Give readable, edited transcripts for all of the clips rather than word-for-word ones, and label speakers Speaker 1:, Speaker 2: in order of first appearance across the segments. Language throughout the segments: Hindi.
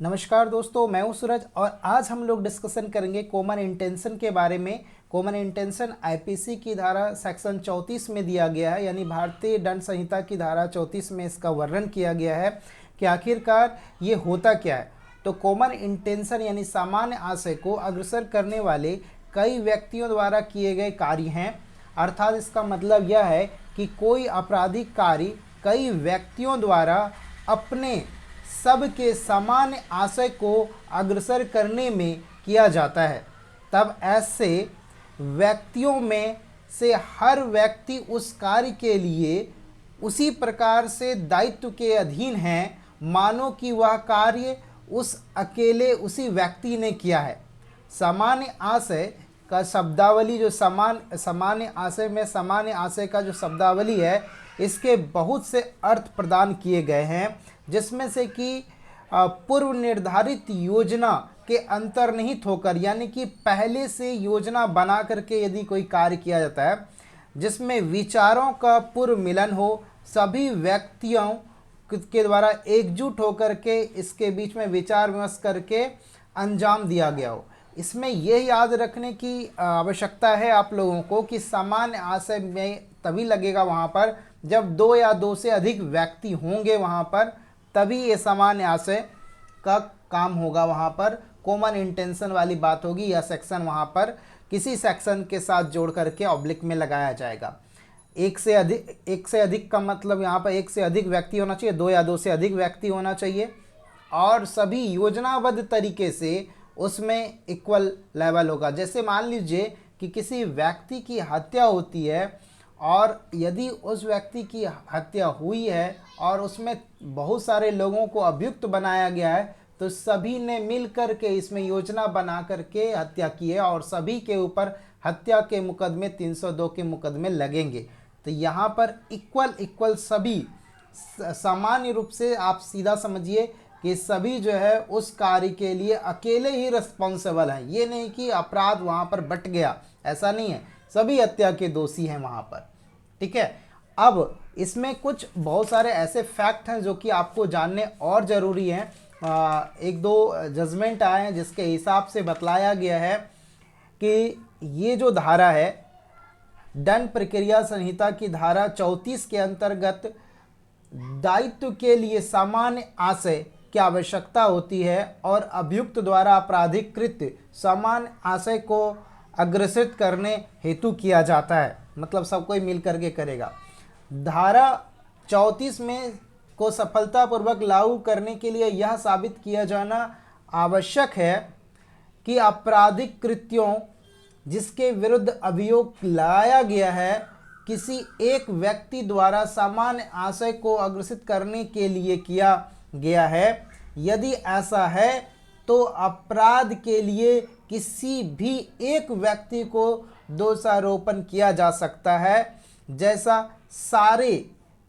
Speaker 1: नमस्कार दोस्तों, मैं हूं सूरज और आज हम लोग डिस्कशन करेंगे कॉमन इंटेंशन के बारे में। कॉमन इंटेंशन आईपीसी की धारा सेक्शन 34 में दिया गया है, यानी भारतीय दंड संहिता की धारा 34 में इसका वर्णन किया गया है कि आखिरकार ये होता क्या है। तो कॉमन इंटेंशन यानी सामान्य आशय को अग्रसर करने वाले कई व्यक्तियों द्वारा किए गए कार्य हैं। अर्थात इसका मतलब यह है कि कोई आपराधिक कार्य कई व्यक्तियों द्वारा अपने सबके सामान्य आशय को अग्रसर करने में किया जाता है। तब ऐसे व्यक्तियों में से हर व्यक्ति उस कार्य के लिए उसी प्रकार से दायित्व के अधीन है मानो कि वह कार्य उस अकेले उसी व्यक्ति ने किया है। सामान्य आशय का शब्दावली जो सामान्य आशय में सामान्य आशय का जो शब्दावली है, इसके बहुत से अर्थ प्रदान किए गए हैं, जिसमें से कि पूर्व निर्धारित योजना के अंतर्निहित होकर, यानी कि पहले से योजना बना करके यदि कोई कार्य किया जाता है जिसमें विचारों का पूर्व मिलन हो, सभी व्यक्तियों के द्वारा एकजुट होकर के इसके बीच में विचार विमर्श करके अंजाम दिया गया हो। इसमें यह याद रखने की आवश्यकता है आप लोगों को कि सामान्य आशय में तभी लगेगा वहाँ पर जब दो या दो से अधिक व्यक्ति होंगे, वहाँ पर तभी ये सामान्य आशय का काम होगा। वहाँ पर कॉमन इंटेंशन वाली बात होगी, या सेक्शन वहाँ पर किसी सेक्शन के साथ जोड़ करके ऑब्लिक में लगाया जाएगा। एक से अधिक का मतलब यहाँ पर एक से अधिक व्यक्ति होना चाहिए, दो या दो से अधिक व्यक्ति होना चाहिए, और सभी योजनाबद्ध तरीके से उसमें इक्वल लेवल होगा। जैसे मान लीजिए कि किसी व्यक्ति की हत्या होती है और यदि उस व्यक्ति की हत्या हुई है और उसमें बहुत सारे लोगों को अभियुक्त बनाया गया है, तो सभी ने मिल कर के इसमें योजना बना करके हत्या की है और सभी के ऊपर हत्या के मुकदमे 302 के मुकदमे लगेंगे। तो यहाँ पर इक्वल सभी, सामान्य रूप से आप सीधा समझिए कि सभी जो है उस कार्य के लिए अकेले ही रिस्पॉन्सिबल हैं। ये नहीं कि अपराध वहाँ पर बट गया, ऐसा नहीं है, सभी हत्या के दोषी हैं वहाँ पर। ठीक है। अब इसमें कुछ बहुत सारे ऐसे फैक्ट हैं जो कि आपको जानने और ज़रूरी हैं। एक दो जजमेंट आए हैं जिसके हिसाब से बतलाया गया है कि ये जो धारा है दंड प्रक्रिया संहिता की धारा 34 के अंतर्गत दायित्व के लिए सामान्य आशय की आवश्यकता होती है और अभियुक्त द्वारा आपराधिक कृत्य सामान्य आशय को अग्रसित करने हेतु किया जाता है। मतलब सब कोई मिल करके करेगा। धारा 34 में को सफलतापूर्वक लागू करने के लिए यह साबित किया जाना आवश्यक है कि आपराधिक कृत्यों जिसके विरुद्ध अभियोग लगाया गया है किसी एक व्यक्ति द्वारा सामान्य आशय को अग्रसित करने के लिए किया गया है। यदि ऐसा है तो अपराध के लिए किसी भी एक व्यक्ति को दोषारोपण किया जा सकता है, जैसा सारे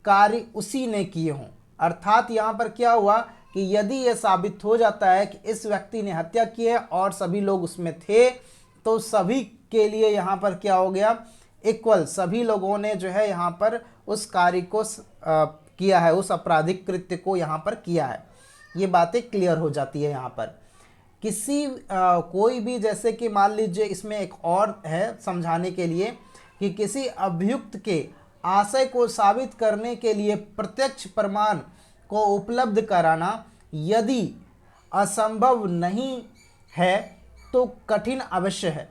Speaker 1: कार्य उसी ने किए हों। अर्थात यहाँ पर क्या हुआ कि यदि यह साबित हो जाता है कि इस व्यक्ति ने हत्या की है और सभी लोग उसमें थे, तो सभी के लिए यहाँ पर क्या हो गया, इक्वल, सभी लोगों ने जो है यहाँ पर उस कार्य को किया है, उस आपराधिक कृत्य को यहाँ पर किया है। ये बातें क्लियर हो जाती है यहाँ पर। किसी कोई भी, जैसे कि मान लीजिए इसमें एक और है समझाने के लिए कि किसी अभियुक्त के आशय को साबित करने के लिए प्रत्यक्ष प्रमाण को उपलब्ध कराना यदि असंभव नहीं है तो कठिन अवश्य है।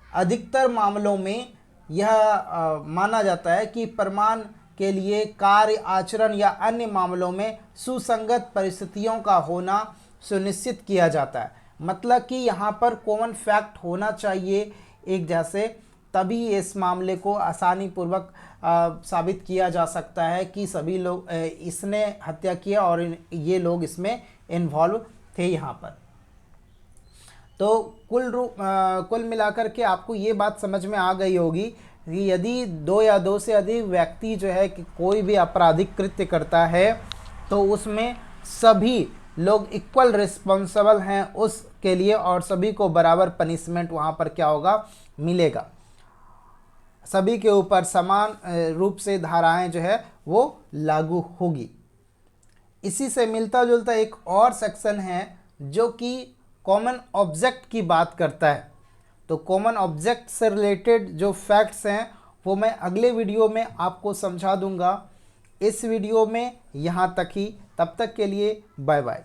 Speaker 1: अधिकतर मामलों में यह माना जाता है कि प्रमाण के लिए कार्य, आचरण या अन्य मामलों में सुसंगत परिस्थितियों का होना सुनिश्चित किया जाता है। मतलब कि यहाँ पर कॉमन फैक्ट होना चाहिए एक जैसे, तभी इस मामले को आसानी पूर्वक साबित किया जा सकता है कि सभी लोग इसने हत्या किया और ये लोग इसमें इन्वॉल्व थे यहाँ पर। तो कुल मिलाकर के आपको ये बात समझ में आ गई होगी कि यदि दो या दो से अधिक व्यक्ति जो है कि कोई भी आपराधिक कृत्य करता है तो उसमें सभी लोग इक्वल रिस्पॉन्सिबल हैं उसके लिए और सभी को बराबर पनिशमेंट वहाँ पर क्या होगा, मिलेगा। सभी के ऊपर समान रूप से धाराएं जो है वो लागू होगी। इसी से मिलता जुलता एक और सेक्शन है जो कि कॉमन ऑब्जेक्ट की बात करता है। तो कॉमन ऑब्जेक्ट से रिलेटेड जो फैक्ट्स हैं वो मैं अगले वीडियो में आपको समझा दूंगा। इस वीडियो में यहाँ तक ही, तब तक के लिए बाय बाय।